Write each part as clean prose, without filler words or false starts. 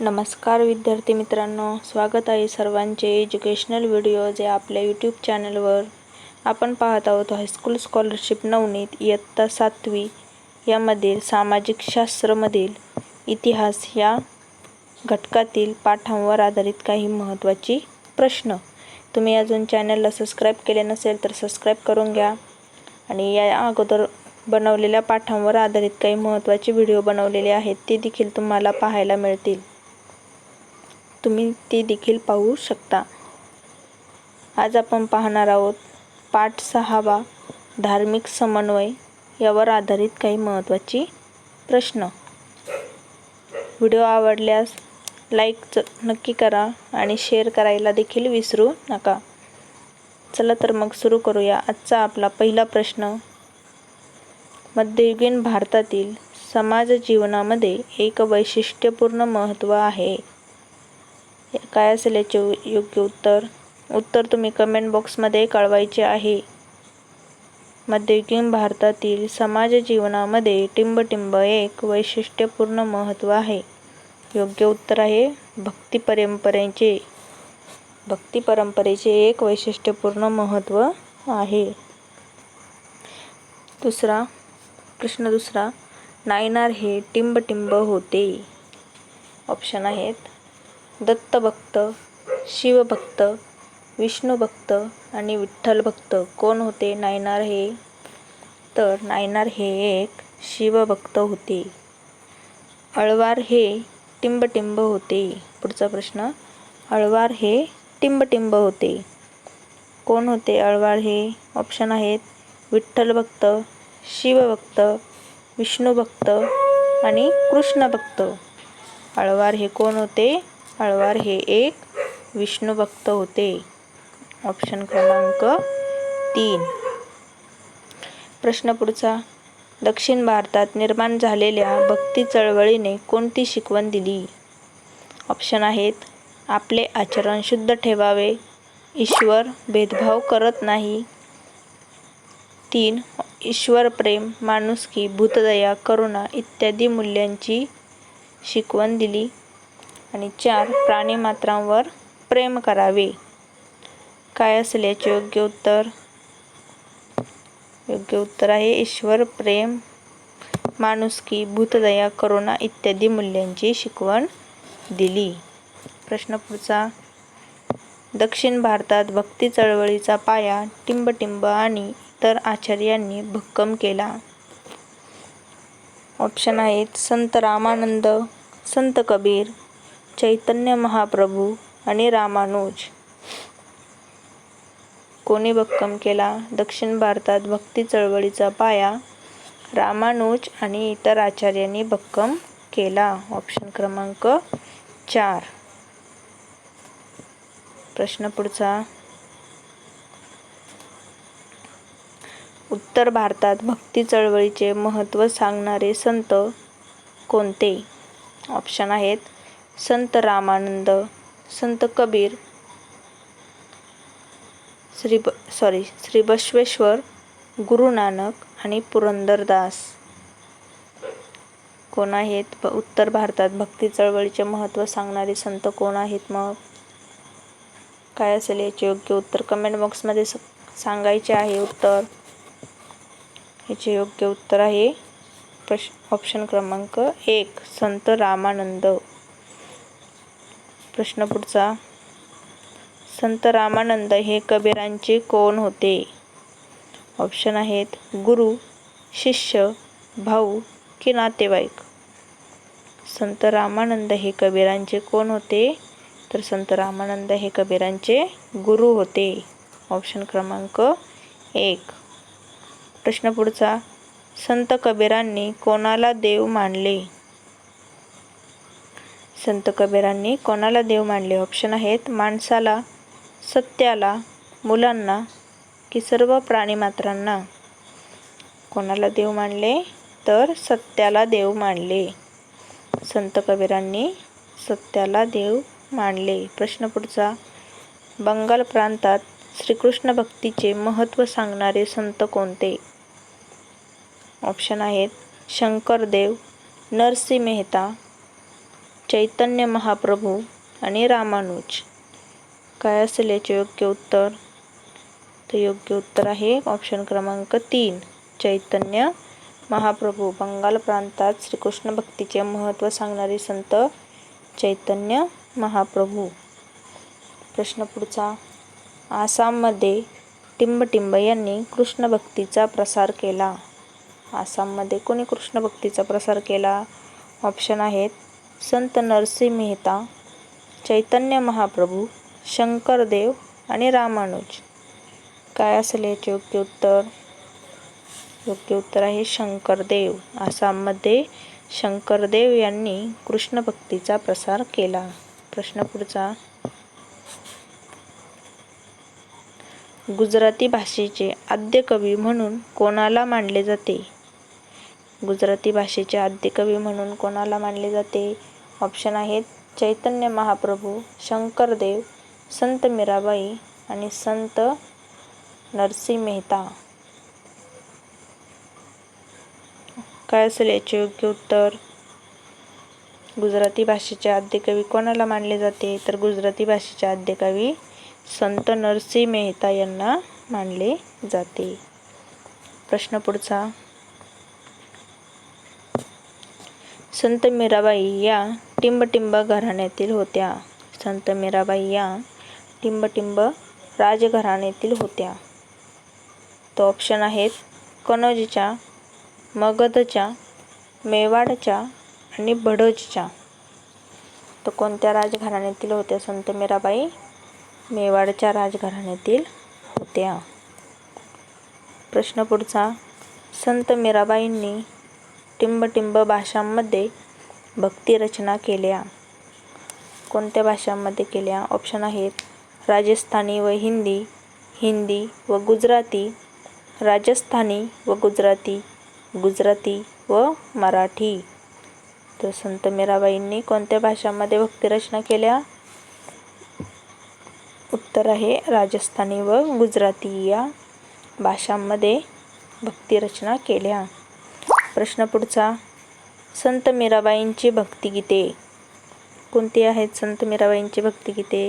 नमस्कार विद्यार्थी मित्रांनो, स्वागत आहे सर्वांचे एज्युकेशनल व्हिडिओ जे आपल्या यूट्यूब चॅनलवर आपण पाहत आहोत. हायस्कूल स्कॉलरशिप नवनीत इयत्ता 7वी यामधील सामाजिक शास्त्रमधील इतिहास या घटकातील पाठांवर आधारित काही महत्त्वाची प्रश्न. तुम्ही अजून चॅनलला सबस्क्राईब केले नसेल तर सबस्क्राईब करून घ्या आणि या अगोदर बनवलेल्या पाठांवर आधारित काही महत्त्वाचे व्हिडिओ बनवलेले आहेत, ते देखील तुम्हाला पाहायला मिळतील. तुम्ही ते देखील पाहू शकता. आज आपण पाहणार आहोत पाठ 6वा धार्मिक समन्वय यावर आधारित काही महत्त्वाची प्रश्न. व्हिडिओ आवडल्यास लाईक नक्की करा आणि शेअर करायला देखील विसरू नका. चला तर मग सुरू करूया. आजचा आपला पहिला प्रश्न. मध्ययुगीन भारतातील समाज जीवनामध्ये एक वैशिष्ट्यपूर्ण महत्त्व आहे. काय असेल याचे योग्य उत्तर? उत्तर तुम्ही कमेंट बॉक्समध्ये कळवायचे आहे. मध्ययुगीन भारतातील समाज जीवनामध्ये टिंबटिंब एक वैशिष्ट्यपूर्ण महत्त्व आहे. योग्य उत्तर आहे भक्ती परंपरेचे एक वैशिष्ट्यपूर्ण महत्त्व आहे. प्रश्न दुसरा. नायनार हे टिंबटिंब होते. ऑप्शन आहेत दत्तभक्त, शिवभक्त, विष्णुभक्त आणि विठ्ठलभक्त. कोण होते नायनार हे? तर नायनार हे एक शिवभक्त होते. आळवार हे टिंबटिंब होते. पुढचा प्रश्न. आळवार हे टिंबटिंब होते. कोण होते आळवार हे? ऑप्शन आहेत विठ्ठलभक्त, शिवभक्त, विष्णुभक्त आणि कृष्णभक्त. आळवार हे कोण होते? आळवार हे एक विष्णुभक्त होते. ऑप्शन क्रमांक 3. प्रश्न पुढचा. दक्षिण भारतात निर्माण झालेल्या भक्ती चळवळीने कोणती शिकवण दिली? ऑप्शन आहेत आपले आचरण शुद्ध ठेवावे, ईश्वर भेदभाव करत नाही. 3. ईश्वर प्रेम, माणुसकी, भूतदया, करुणा इत्यादी मूल्यांची शिकवण दिली. आणि 4. प्राणीमात्रांवर प्रेम करावे. काय असेल याचे योग्य उत्तर? योग्य उत्तर आहे ईश्वर प्रेम, माणुसकी, भूतदया, करुणा इत्यादी मूल्यांची शिकवण दिली. प्रश्न पुढचा. दक्षिण भारतात भक्ती चळवळीचा पाया टिंबटिंब आणि इतर आचार्यांनी भक्कम केला. ऑप्शन आहेत संत रामानंद, संत कबीर, चैतन्य महाप्रभू आणि रामानुज. कोणी भक्कम केला? दक्षिण भारतात भक्ती चळवळीचा पाया रामानुज आणि इतर आचार्यांनी भक्कम केला. ऑप्शन क्रमांक 4. प्रश्न पुढचा. उत्तर भारतात भक्ती चळवळीचे महत्त्व सांगणारे संत कोणते? ऑप्शन आहेत संत रामानंद, संत कबीर, श्री बसवेश्वर, गुरु नानक आणि पुरंदरदास. कोण आहेत उत्तर भारतात भक्ती चळवळीचे महत्त्व सांगणारे संत कोण आहेत? मग काय असेल याचे योग्य उत्तर? कमेंट बॉक्समध्ये सांगायचे आहे उत्तर. याचे योग्य उत्तर आहे ऑप्शन क्रमांक 1 संत रामानंद. प्रश्न पुढचा. संत रामानंद हे कबीरांचे कोण होते? ऑप्शन आहेत गुरु, शिष्य, भाऊ की नातेवाईक. संत रामानंद हे कबीरांचे कोण होते? तर संत रामानंद हे कबीरांचे गुरु होते. ऑप्शन क्रमांक 1. प्रश्न पुढचा. संत कबीरांनी कोणाला देव मानले? संत कबीरांनी कोणाला देव मानले? ऑप्शन आहेत माणसाला, सत्याला, मुलांना की सर्व प्राणीमात्रांना. कोणाला देव मानले? तर सत्याला देव मानले. संत कबीरांनी सत्याला देव मानले. प्रश्न पुढचा. बंगाल प्रांतात श्रीकृष्ण भक्तीचे महत्त्व सांगणारे संत कोणते? ऑप्शन आहेत शंकरदेव, नरसी मेहता, चैतन्य महाप्रभू आणि रामानुज. काय असेल याचे योग्य उत्तर? तर योग्य उत्तर आहे ऑप्शन क्रमांक 3, चैतन्य महाप्रभू. बंगाल प्रांतात श्रीकृष्ण भक्तीचे महत्त्व सांगणारे संत चैतन्य महाप्रभू. प्रश्न पुढचा. आसाममध्ये टिंबटिंब यांनी कृष्ण भक्तीचा प्रसार केला. आसाममध्ये कोणी कृष्ण भक्तीचा प्रसार केला? ऑप्शन आहेत संत नरसिंह मेहता, चैतन्य महाप्रभू, शंकरदेव आणि रामानुज. काय असेल याचे योग्य उत्तर? योग्य उत्तर आहे शंकरदेव. आसाममध्ये शंकरदेव यांनी कृष्ण भक्तीचा प्रसार केला. प्रश्न पुढचा. गुजराती भाषेचे आद्य कवी म्हणून कोणाला मानले जाते? गुजराती भाषेचे आद्य कवी म्हणून कोणाला मानले जाते? ऑप्शन आहेत चैतन्य महाप्रभू, शंकरदेव, संत मीराबाई आणि संत नरसिंह मेहता. काय असेल याचे योग्य उत्तर? गुजराती भाषेचे आद्य कवी कोणाला मानले जाते? तर गुजराती भाषेचे आद्य कवी संत नरसिंह मेहता यांना मानले जाते. प्रश्न पुढचा. संत मीराबाई या टिंबटिंब घराण्यातील होत्या. संत मीराबाई या टिंबटिंब राजघराण्यातील होत्या. तो ऑप्शन आहेत कनौजच्या, मगधच्या, मेवाडच्या आणि बडोजच्या. तर कोणत्या राजघराण्यातील होत्या संत मीराबाई? मेवाडच्या राजघराण्यातील होत्या. प्रश्न पुढचा. संत मीराबाईंनी टिंबटिंब भाषांमध्ये भक्ती रचना केल्या. कोणत्या भाषांमध्ये केल्या? ऑप्शन आहेत राजस्थानी व हिंदी, हिंदी व गुजराती, राजस्थानी व गुजराती, गुजराती व मराठी. तर संत मीराबाईंनी कोणत्या भाषांमध्ये भक्तिरचना केल्या? उत्तर आहे राजस्थानी व गुजराती या भाषांमध्ये भक्तिरचना केल्या. प्रश्न पुढचा. संत मीराबाईंची भक्तिगीते कोणती आहेत? संत मीराबाईंची भक्तिगीते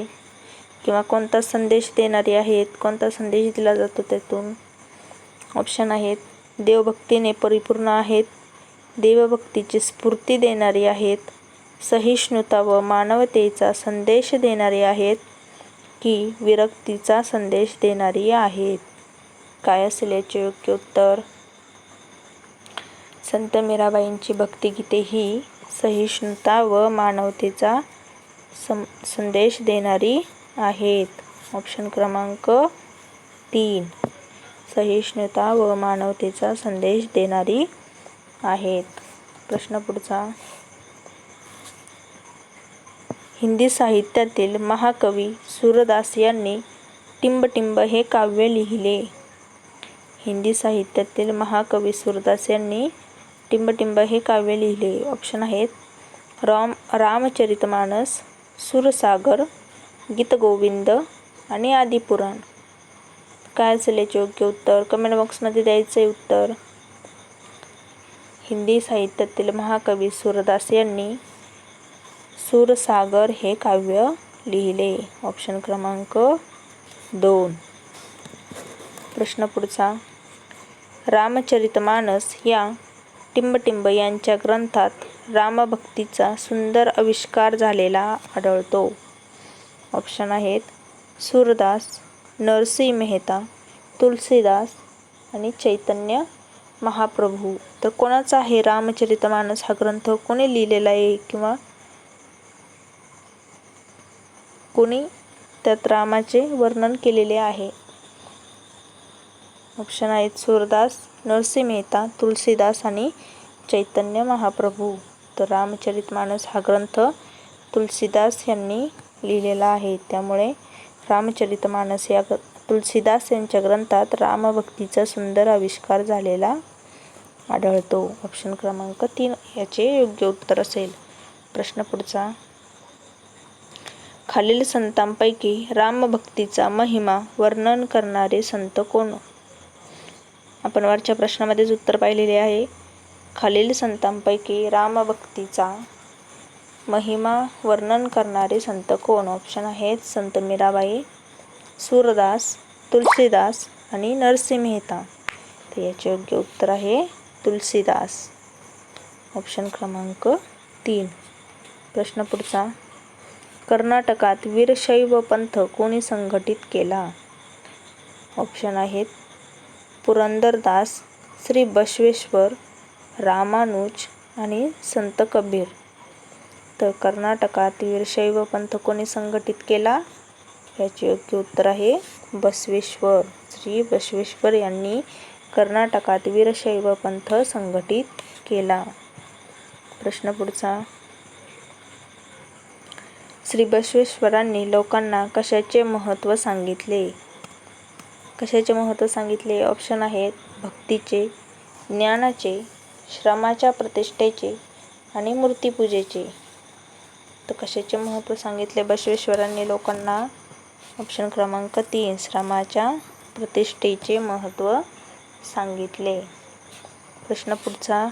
किंवा कोणता संदेश देणारी आहेत? कोणता संदेश दिला जातो त्यातून? ऑप्शन आहेत देवभक्तीने परिपूर्ण आहेत, देवभक्तीची स्फूर्ती देणारी आहेत, सहिष्णुता व मानवतेचा संदेश देणारी आहेत की विरक्तीचा संदेश देणारी आहेत. काय असेल याचे योग्य उत्तर? संत मीराबाईंची भक्तिगीते ही सहिष्णुता व मानवतेचा संदेश देणारी आहेत. ऑप्शन क्रमांक 3, सहिष्णुता व मानवतेचा संदेश देणारी आहेत. प्रश्न पुढचा. हिंदी साहित्यातील महाकवी सूरदास यांनी टिंबटिंब हे काव्य लिहिले. हिंदी साहित्यातील महाकवी सूरदास यांनी टिंबटिंब हे काव्य लिहिले. ऑप्शन आहेत रामचरितमानस, सूरसागर, गीतगोविंद आणि आदिपुराण. काय असेल याचे योग्य उत्तर? कमेंट बॉक्समध्ये द्यायचं आहे उत्तर. हिंदी साहित्यातील महाकवी सूरदास यांनी सूरसागर हे काव्य लिहिले. ऑप्शन क्रमांक 2. प्रश्न पुढचा. रामचरितमानस या टिंबटिंब यांच्या ग्रंथात रामभक्तीचा सुंदर आविष्कार झालेला आढळतो. ऑप्शन आहेत सूरदास, नरसिंह मेहता, तुलसीदास आणि चैतन्य महाप्रभू. तर कोणाचा आहे रामचरितमानस हा ग्रंथ? कोणी लिहिलेला आहे किंवा कोणी त्यात रामाचे वर्णन केलेले आहे? ऑप्शन आहेत सूरदास, नरसिंह मेहता, तुलसीदास आणि चैतन्य महाप्रभू. तर रामचरितमानस हा ग्रंथ तुलसीदास यांनी लिहिलेला आहे. त्यामुळे रामचरितमानस या तुलसीदास यांच्या ग्रंथात रामभक्तीचा सुंदर आविष्कार झालेला आढळतो. ऑप्शन क्रमांक 3 याचे योग्य उत्तर असेल. प्रश्न पुढचा. खालील संतांपैकी रामभक्तीचा महिमा वर्णन करणारे संत कोण? आपण वरच्या प्रश्नामध्येच उत्तर पाहिलेले आहे. खालील संतांपैकी रामभक्तीचा महिमा वर्णन करणारे संत कोण? ऑप्शन आहेत संत मीराबाई, सूरदास, तुलसीदास आणि नरसिंह मेहता. तर याचे योग्य उत्तर आहे तुलसीदास. ऑप्शन क्रमांक 3. प्रश्न पुढचा. कर्नाटकात वीरशैव पंथ कोणी संघटित केला? ऑप्शन आहेत पुरंदरदास, श्री बसवेश्वर, रामानुज आणि संत कबीर. तर कर्नाटकात वीरशैव पंथ कोणी संघटित केला? याचे योग्य उत्तर आहे बसवेश्वर. श्री बसवेश्वर यांनी कर्नाटकात वीरशैव पंथ संघटित केला. प्रश्न पुढचा. श्री बसवेश्वरांनी लोकांना कशाचे महत्त्व सांगितले? कशाचे महत्त्व सांगितले? ऑप्शन आहेत भक्तीचे, ज्ञानाचे, श्रमाच्या प्रतिष्ठेचे आणि मूर्तिपूजेचे. तर कशाचे महत्त्व सांगितले बसवेश्वरांनी लोकांना? ऑप्शन क्रमांक 3 श्रमाच्या प्रतिष्ठेचे महत्त्व सांगितले. प्रश्न पुढचा.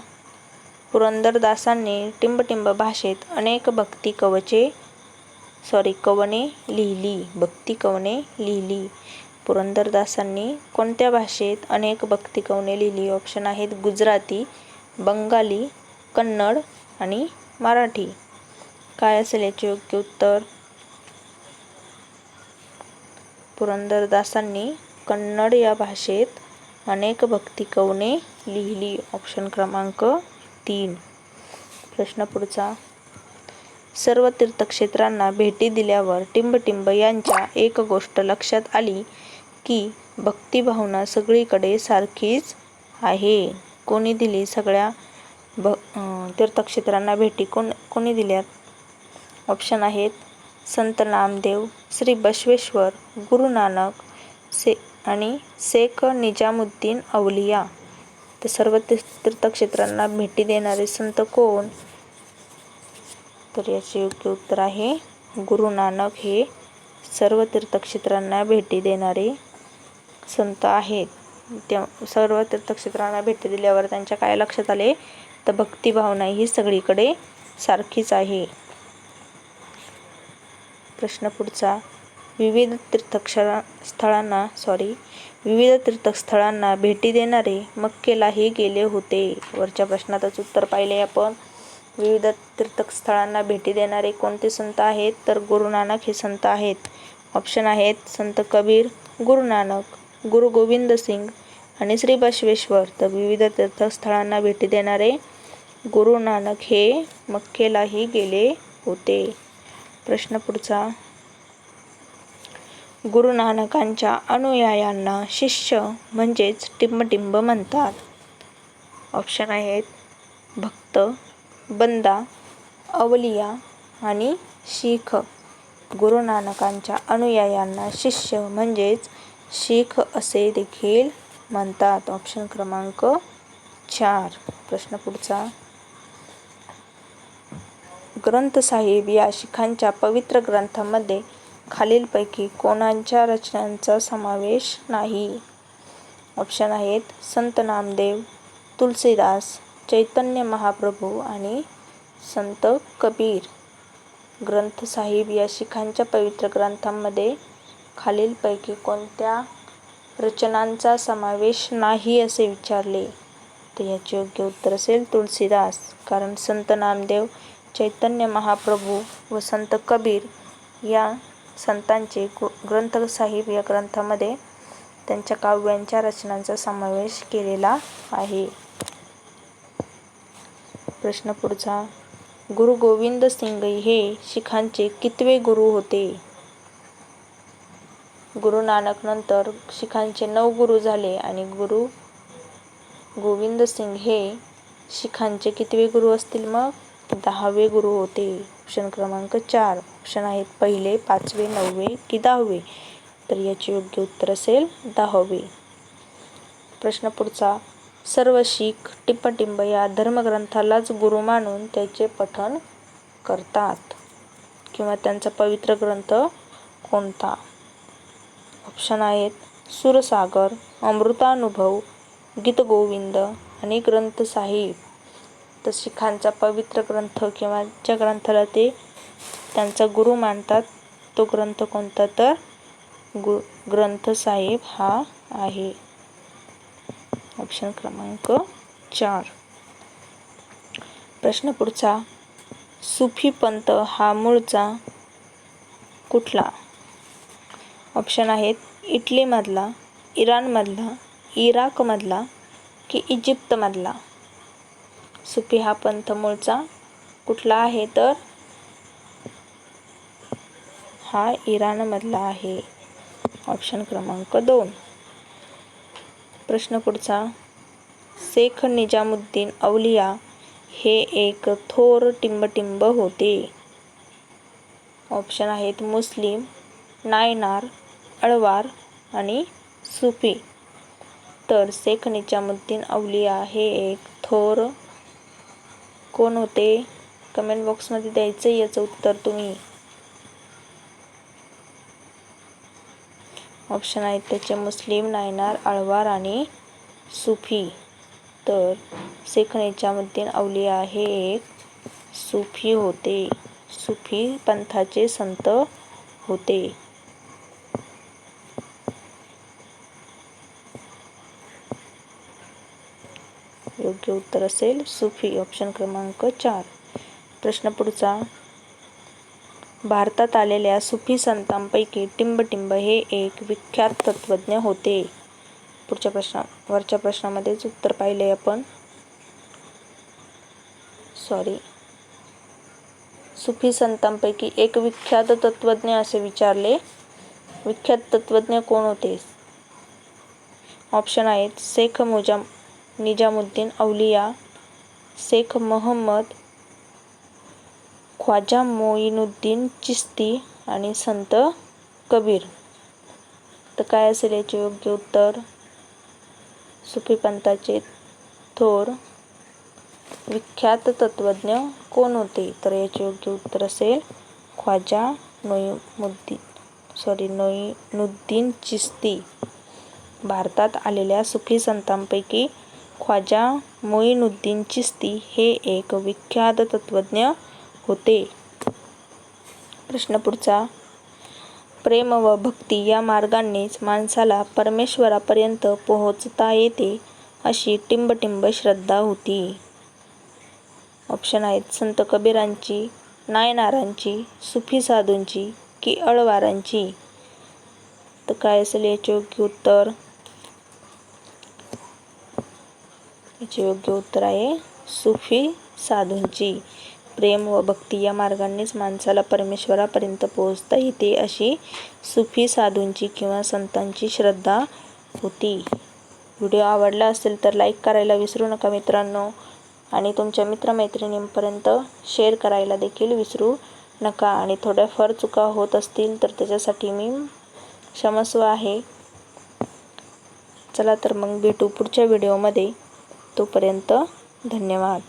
पुरंदरदासांनी टिंबटिंब भाषेत अनेक कवने लिहिली. भक्ती कवने लिहिली. पुरंदरदासांनी कोणत्या भाषेत अनेक भक्ती कवने लिहिली? ऑप्शन आहेत गुजराती, बंगाली, कन्नड आणि मराठी. काय असेल याचे योग्य उत्तर? पुरंदरदासांनी कन्नड या भाषेत अनेक भक्ती कवने लिहिली. ऑप्शन क्रमांक 3. प्रश्न पुढचा. सर्व तीर्थक्षेत्रांना भेटी दिल्यावर टिंबटिंब यांच्या एक गोष्ट लक्षात आली की भक्तिभावना सगळीकडे सारखीच आहे. कोणी दिली? सगळ्या तीर्थक्षेत्रांना भेटी कोणी दिल्यात? ऑप्शन आहेत संत नामदेव, श्री बसवेश्वर, गुरु नानक आणि शेख निजामुद्दीन औलिया. तर सर्व तीर्थक्षेत्रांना भेटी देणारे संत कोण? तर याचे योग्य उत्तर आहे गुरु नानक हे सर्व तीर्थक्षेत्रांना भेटी देणारे संत आहेत. त्या सर्व तीर्थक्षेत्रांना भेटी दिल्यावर त्यांच्या काय लक्षात आले? तर भक्तिभावना ही सगळीकडे सारखीच आहे. प्रश्न पुढचा. विविध तीर्थस्थळांना भेटी देणारे मक्केलाही गेले होते. वरच्या प्रश्नातच उत्तर पाहिले आपण. विविध तीर्थस्थळांना भेटी देणारे कोणते संत आहेत? तर गुरु नानक हे संत आहेत. ऑप्शन आहेत संत कबीर, गुरु नानक, गुरु गोविंद सिंग आणि श्री बसवेश्वर. तर विविध तीर्थस्थळांना भेटी देणारे गुरु नानक हे मक्केलाही गेले होते. प्रश्न पुढचा. गुरु नानकांच्या अनुयायांना शिष्य म्हणजेच टिंबटिंब म्हणतात. ऑप्शन आहेत भक्त, बंदा, अवलिया आणि शीख. गुरु नानकांच्या अनुयायांना शिष्य म्हणजेच शीख असे देखील म्हणतात. ऑप्शन क्रमांक 4. प्रश्न पुढचा. ग्रंथ साहिब या शीखांच्या पवित्र ग्रंथामध्ये खालीलपैकी कोणाच्या रचनांचा समावेश नाही? ऑप्शन आहेत संत नामदेव, तुलसीदास, चैतन्य महाप्रभू आणि संत कबीर. ग्रंथ साहिब या शीखांच्या पवित्र ग्रंथांमध्ये खालीलपैकी कोणत्या रचनांचा समावेश नाही असे विचारले? तर याचे योग्य उत्तर असेल तुलसीदास. कारण संत नामदेव, चैतन्य महाप्रभू व संत कबीर या संतांचे ग्रंथ साहिब या ग्रंथामध्ये त्यांच्या काव्यांच्या रचनांचा समावेश केलेला आहे. प्रश्न पुढचा. गुरु गोविंद सिंग हे शीखांचे कितवे गुरु होते? गुरु नानक नंतर शीखांचे 9 गुरु झाले आणि गुरु गोविंद सिंग हे शीखांचे कितवे गुरु असतील मग? 10वे गुरु होते. ऑप्शन क्रमांक 4. ऑप्शन आहेत पहिले, 5वे, 9वे की 10वे. तर याचे योग्य उत्तर असेल 10वे. प्रश्न पुढचा. सर्व शीख टिंबटिंब या धर्मग्रंथालाच गुरु मानून त्याचे पठण करतात किंवा त्यांचा पवित्र ग्रंथ कोणता? ऑप्शन आहेत सूरसागर, अमृतानुभव, गीतगोविंद आणि ग्रंथ साहिब. संत शिखांचा पवित्र ग्रंथ किंवा ज्या ग्रंथाला ते त्यांचा गुरु मानतात तो ग्रंथ कोणता, तर ग्रंथ साहिब हा आहे. ऑप्शन क्रमांक 4. प्रश्न पुढचा, सुफी पंथ हा मूळचा कुठला? ऑप्शन आहेत इटलीमधला, इराणमधला, इराकमधला की इजिप्तमधला. सुफी हा पंथ मूळचा कुठला आहे, तर हा इराणमधला आहे. ऑप्शन क्रमांक 2. प्रश्न पुढचा, शेख निजामुद्दीन औलिया हे एक थोर टिंबटिंब होते. ऑप्शन आहेत मुस्लिम, नायनार, अळवार आणि सुफी. तर शेख निजामुद्दीन औलिया हे एक थोर कोण होते? कमेंट बॉक्समध्ये द्यायचं याचं उत्तर तुम्ही. ऑप्शन आहेत त्याचे मुस्लिम, नायनार, अळवार आणि सुफी. तर शेख निजामुद्दीन औलिया हे एक सुफी होते, सुफी पंथाचे संत होते. योग्य उत्तर असेल सुफी. ऑप्शन क्रमांक 4. प्रश्न पुढचा, भारतात आलेल्या सुफी संतांपैकी टिंबटिंब हे एक विख्यात तत्त्वज्ञ होते. वरच्या प्रश्नामध्येच उत्तर पाहिले आपण. सुफी संतांपैकी एक विख्यात तत्त्वज्ञ असे विचारले. विख्यात तत्त्वज्ञ कोण होते? ऑप्शन आहेत शेख निजामुद्दीन औलिया, शेख मोहम्मद, ख्वाजा मोइनुद्दीन चिश्ती आणि संत कबीर. तर काय असेल याचे योग्य उत्तर? सुफी पंथाचे थोर विख्यात तत्त्वज्ञ कोण होते? तर याचे योग्य उत्तर असेल ख्वाजा मोइनुद्दीन चिश्ती. भारतात आलेल्या सुफी संतांपैकी ख्वाजा मोइनुद्दीन चिश्ती हे एक विख्यात तत्त्वज्ञ होते. प्रश्न पुढचा, प्रेम व भक्ती या मार्गांनीच माणसाला परमेश्वरापर्यंत पोहोचता येते अशी टिंबटिंब श्रद्धा होती. ऑप्शन आहेत संत कबीरांची, नायनारांची, सुफी साधूंची की अळवारांची. तर काय असेल याचे योग्य उत्तर? याचे योग्य उत्तर आहे सुफी साधूंची. प्रेम व भक्ती या मार्गांनीच माणसाला परमेश्वरापर्यंत पोहोचता येते अशी सुफी साधूंची किंवा संतांची श्रद्धा होती. व्हिडिओ आवडला असेल तर लाईक करायला विसरू नका मित्रांनो, आणि तुमच्या मित्रमैत्रिणींपर्यंत शेअर करायला देखील विसरू नका. आणि थोड्याफार चुका होत असतील तर त्याच्यासाठी मी क्षमस्व आहे. चला तर मग भेटू पुढच्या व्हिडिओमध्ये. तोपर्यंत धन्यवाद.